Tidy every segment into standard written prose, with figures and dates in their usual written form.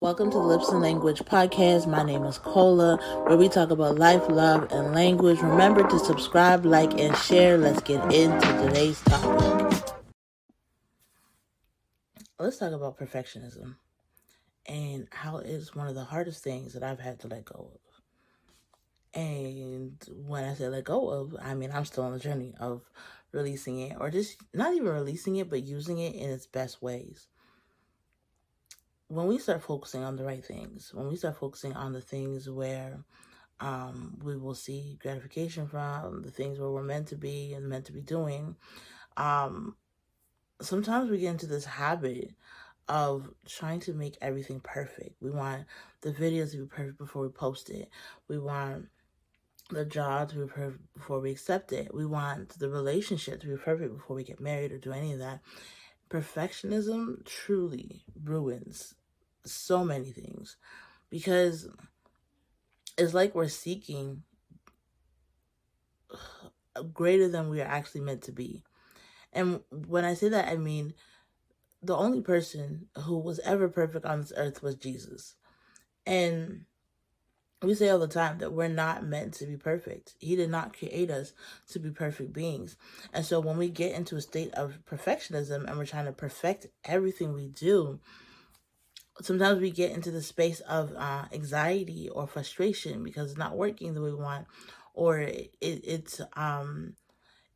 Welcome to the Lips and Language podcast. My name is Cola, where we talk about life, love, and language. Remember to subscribe, like, and share. Let's get into today's topic. Let's talk about perfectionism and how it's one of the hardest things that I've had to let go of. And when I say let go of, I mean I'm still on the journey of releasing it, or just not even releasing it, but using it in its best ways. When we start focusing on the right things, when we start focusing on the things where we will see gratification from, the things where we're meant to be and meant to be doing, um, sometimes we get into this habit of trying to make everything perfect. We want the videos to be perfect before we post it. We want the job to be perfect before we accept it. We want the relationship to be perfect before we get married or do any of that. Perfectionism truly ruins so many things because it's like we're seeking greater than we are actually meant to be. And when I say that, I mean the only person who was ever perfect on this earth was Jesus. And we say all the time that we're not meant to be perfect. He did not create us to be perfect beings. And so when we get into a state of perfectionism and we're trying to perfect everything we do, sometimes we get into the space of anxiety or frustration because it's not working the way we want, or it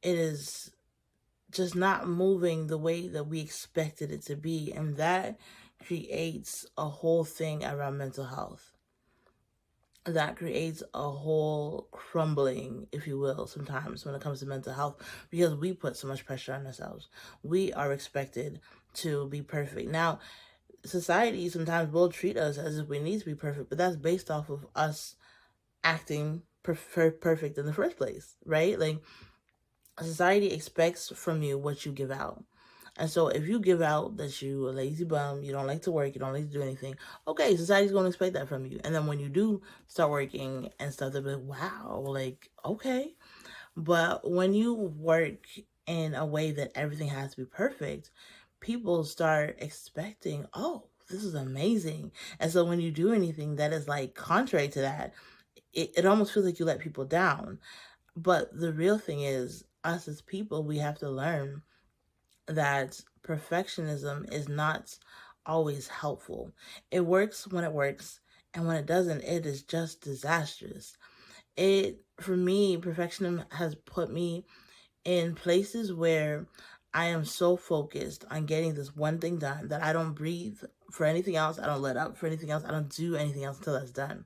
is just not moving the way that we expected it to be. And that creates a whole thing around mental health. That creates a whole crumbling, if you will, sometimes when it comes to mental health, because we put so much pressure on ourselves. We are expected to be perfect. Now, society sometimes will treat us as if we need to be perfect, but that's based off of us acting perfect in the first place, right? Like, society expects from you what you give out. And so if you give out that you a lazy bum, you don't like to work, you don't like to do anything, okay, society's going to expect that from you. And then when you do start working and stuff, they'll be like, wow, like, okay. But when you work in a way that everything has to be perfect, people start expecting, oh, this is amazing. And so when you do anything that is like contrary to that, it almost feels like you let people down. But the real thing is, us as people, we have to learn that perfectionism is not always helpful. It works when it works, and when it doesn't, it is just disastrous. For me, perfectionism has put me in places where I am so focused on getting this one thing done that I don't breathe for anything else. I don't let up for anything else. I don't do anything else until that's done.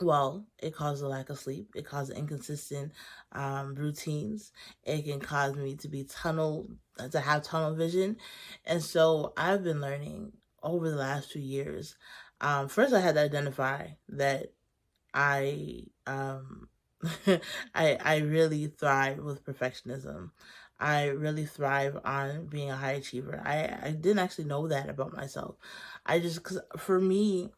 Well, it causes a lack of sleep. It causes inconsistent routines. It can cause me to have tunnel vision. And so I've been learning over the last 2 years. First, I had to identify that I I really thrive with perfectionism. I really thrive on being a high achiever. I didn't actually know that about myself. Cause for me,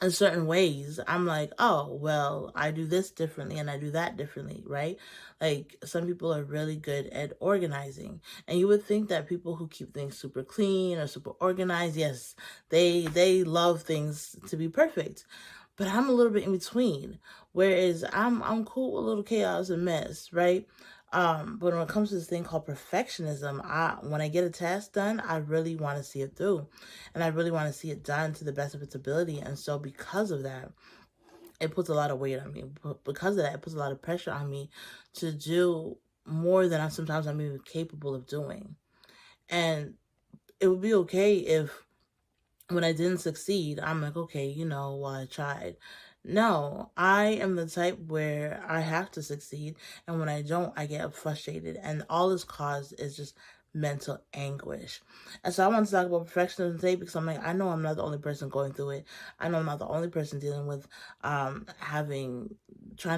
in certain ways, I'm like, oh, well, I do this differently and I do that differently, right? Like, some people are really good at organizing. And you would think that people who keep things super clean or super organized, yes, they love things to be perfect. But I'm a little bit in between. Whereas I'm cool with a little chaos and mess, right? But when it comes to this thing called perfectionism, when I get a task done, I really want to see it through. And I really want to see it done to the best of its ability. And so because of that, it puts a lot of weight on me. Because of that, it puts a lot of pressure on me to do more than sometimes I'm even capable of doing. And it would be okay if when I didn't succeed, I'm like, okay, well, I tried. No, I am the type where I have to succeed. And when I don't, I get frustrated. And all this cause is just mental anguish. And so I want to talk about perfectionism today because I'm like, I know I'm not the only person going through it. I know I'm not the only person dealing with trying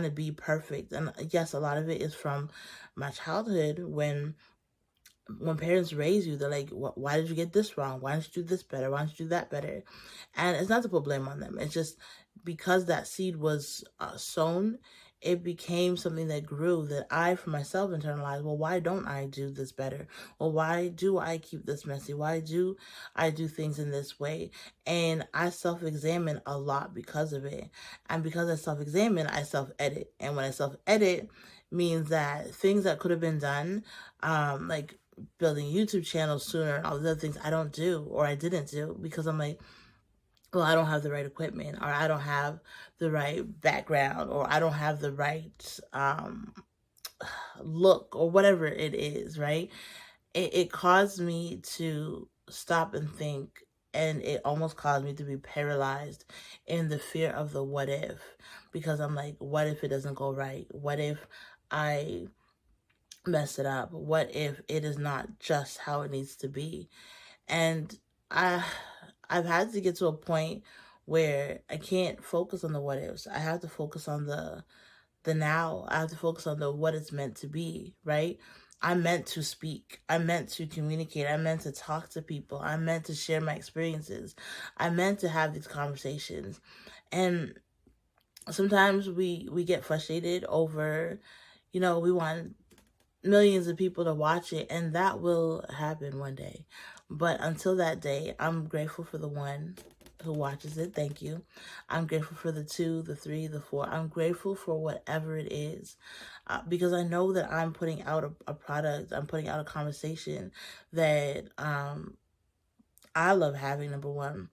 to be perfect. And yes, a lot of it is from my childhood when parents raise you, they're like, why did you get this wrong? Why didn't you do this better? Why didn't you do that better? And it's not to put blame on them. It's just because that seed was sown, it became something that grew, that I for myself internalized. Well, why don't I do this better? Well, why do I keep this messy? Why do I do things in this way? And I self-examine a lot because of it. And because I self-examine, I self-edit. And when I self-edit, means that things that could have been done, like building YouTube channels sooner and all the other things, I don't do, or I didn't do, because I'm like, well, I don't have the right equipment, or I don't have the right background, or I don't have the right look, or whatever it is, right? It caused me to stop and think, and it almost caused me to be paralyzed in the fear of the what if, because I'm like, what if it doesn't go right? What if I mess it up? What if it is not just how it needs to be? And I I've had to get to a point where I can't focus on the what ifs. I have to focus on the now. I have to focus on the what it's meant to be, right? I'm meant to speak. I'm meant to communicate. I'm meant to talk to people. I'm meant to share my experiences. I'm meant to have these conversations. And sometimes we get frustrated over, we want millions of people to watch it, and that will happen one day. But until that day, I'm grateful for the one who watches it. Thank you. I'm grateful for the two, the three, the four. I'm grateful for whatever it is, because I know that I'm putting out a product. I'm putting out a conversation that I love having, number one.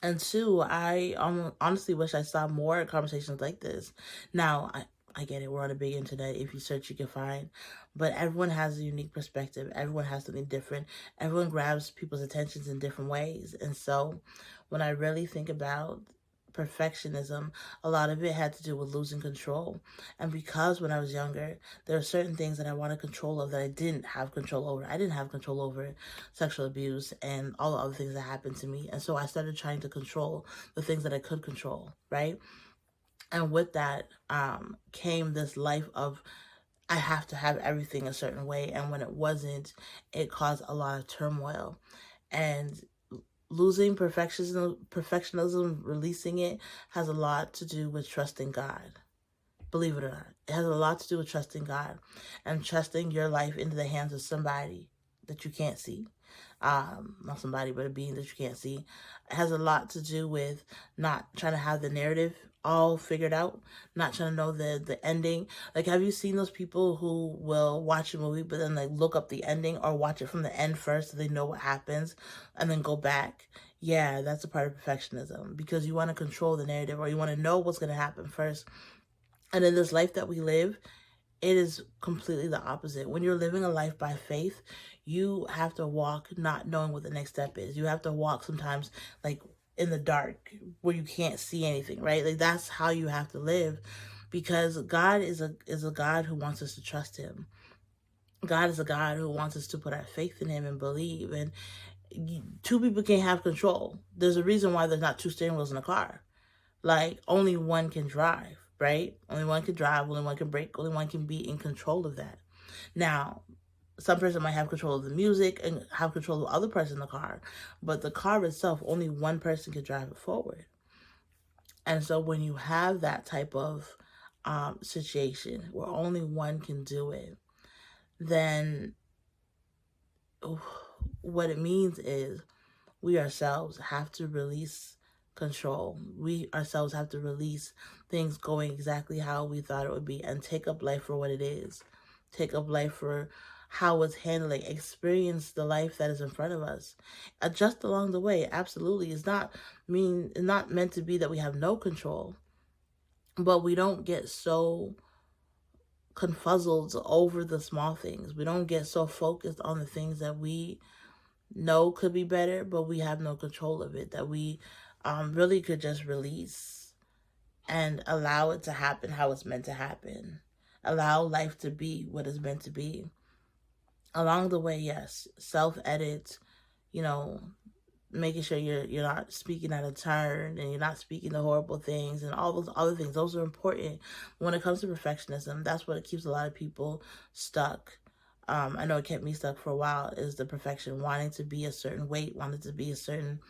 And two, I honestly wish I saw more conversations like this. Now, I get it. We're on a big internet. If you search, you can find. But everyone has a unique perspective. Everyone has something different. Everyone grabs people's attentions in different ways. And so when I really think about perfectionism, a lot of it had to do with losing control. And because when I was younger, there are certain things that I wanted control of that I didn't have control over. I didn't have control over sexual abuse and all the other things that happened to me. And so I started trying to control the things that I could control, right? And with that came this life of, I have to have everything a certain way. And when it wasn't, it caused a lot of turmoil. And losing perfectionism, releasing it, has a lot to do with trusting God. Believe it or not, it has a lot to do with trusting God and trusting your life into the hands of somebody that you can't see. Not somebody, but a being that you can't see. It has a lot to do with not trying to have the narrative all figured out, not trying to know the ending. Like, have you seen those people who will watch a movie but then like look up the ending, or watch it from the end first so they know what happens and then go back? Yeah, that's a part of perfectionism, because you want to control the narrative, or you want to know what's going to happen first. And in this life that we live, it is completely the opposite. When you're living a life by faith, you have to walk not knowing what the next step is. You have to walk sometimes like in the dark where you can't see anything, right? Like, that's how you have to live, because God is a God who wants us to trust him. God is a God who wants us to put our faith in him and believe. And two people can't have control. There's a reason why there's not two steering wheels in a car. Like, only one can drive, right? Only one can drive, only one can brake, only one can be in control of that. Now, some person might have control of the music and have control of the other person in the car, but the car itself, only one person can drive it forward. And so when you have that type of situation where only one can do it, then what it means is we ourselves have to release control. We ourselves have to release things going exactly how we thought it would be, and take up life for what it is. Take up life for how it's handling. Experience the life that is in front of us. Adjust along the way. Absolutely. It's not meant to be that we have no control, but we don't get so confuzzled over the small things. We don't get so focused on the things that we know could be better, but we have no control of it, that we really could just release and allow it to happen how it's meant to happen. Allow life to be what it's meant to be. Along the way, yes, self-edit, you know, making sure you're not speaking out of turn, and you're not speaking the horrible things and all those other things. Those are important. When it comes to perfectionism, that's what keeps a lot of people stuck. I know it kept me stuck for a while, is the perfection, wanting to be a certain weight, wanting to be a certain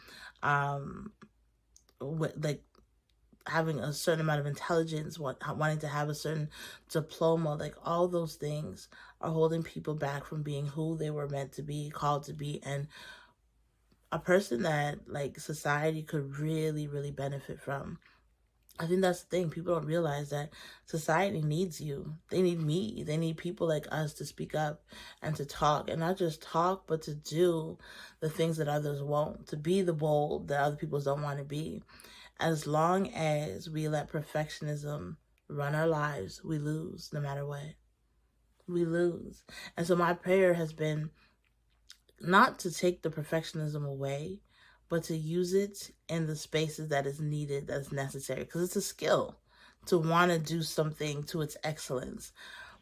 like having a certain amount of intelligence, wanting to have a certain diploma, like all those things are holding people back from being who they were meant to be, called to be, and a person that like society could really, really benefit from. I think that's the thing. People don't realize that society needs you. They need me. They need people like us to speak up and to talk. And not just talk, but to do the things that others won't. To be the bold that other people don't want to be. As long as we let perfectionism run our lives, we lose no matter what. We lose. And so my prayer has been not to take the perfectionism away, but to use it in the spaces that is needed, that's necessary. Because it's a skill to want to do something to its excellence.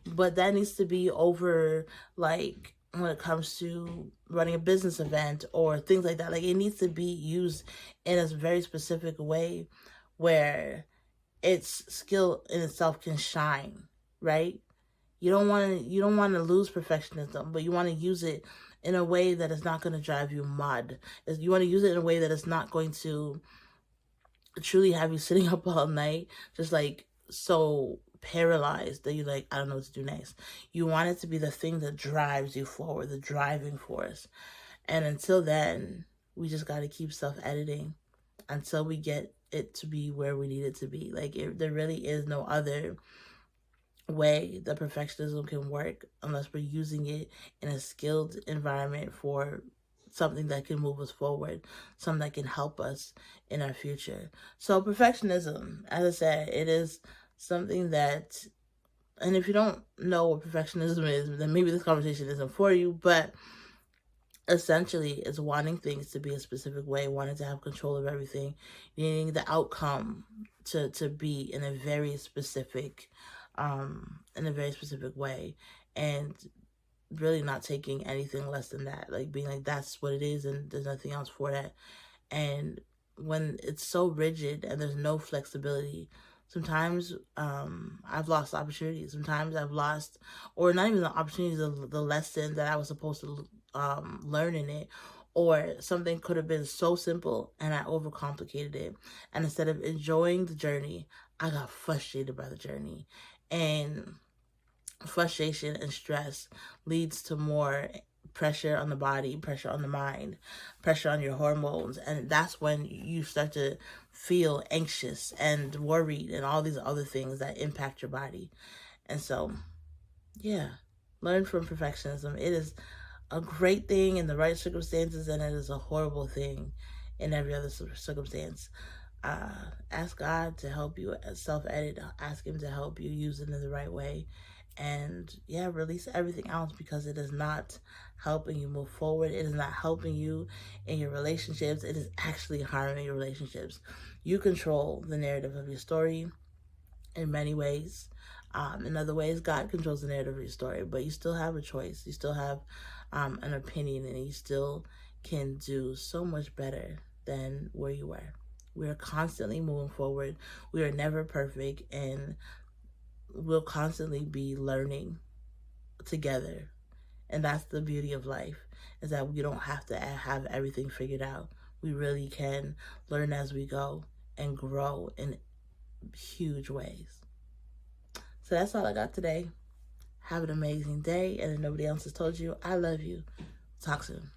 But that needs to be over, like, when it comes to running a business event or things like that. Like, it needs to be used in a very specific way where its skill in itself can shine, right? You don't want to lose perfectionism, but you want to use it in a way that is not going to drive you mad. You want to use it in a way that is not going to truly have you sitting up all night, just like so paralyzed that you like, I don't know what to do next. You want it to be the thing that drives you forward, the driving force. And until then, we just got to keep self editing until we get it to be where we need it to be. Like, there really is no other way that perfectionism can work unless we're using it in a skilled environment for something that can move us forward, something that can help us in our future. So perfectionism, as I said, it is something that, and if you don't know what perfectionism is, then maybe this conversation isn't for you, but essentially it's wanting things to be a specific way, wanting to have control of everything, needing the outcome to be in a very specific way, and really not taking anything less than that, like being like that's what it is and there's nothing else for that. And when it's so rigid and there's no flexibility, sometimes I've lost opportunities. Sometimes I've lost, or not even the opportunities, the lesson that I was supposed to learn in it. Or something could have been so simple and I overcomplicated it. And instead of enjoying the journey, I got frustrated by the journey. And frustration and stress leads to more pressure on the body, pressure on the mind, pressure on your hormones. And that's when you start to feel anxious and worried and all these other things that impact your body. And so, yeah, learn from perfectionism. It is a great thing in the right circumstances, and it is a horrible thing in every other circumstance. Ask God to help you self edit. Ask Him to help you use it in the right way. And yeah, release everything else because it is not helping you move forward. It is not helping you in your relationships. It is actually harming your relationships. You control the narrative of your story in many ways. In other ways, God controls the narrative of your story, but you still have a choice. You still have an opinion, and you still can do so much better than where you were. We are constantly moving forward. We are never perfect, and we'll constantly be learning together. And that's the beauty of life, is that we don't have to have everything figured out. We really can learn as we go and grow in huge ways. So that's all I got today. Have an amazing day. And if nobody else has told you, I love you. Talk soon.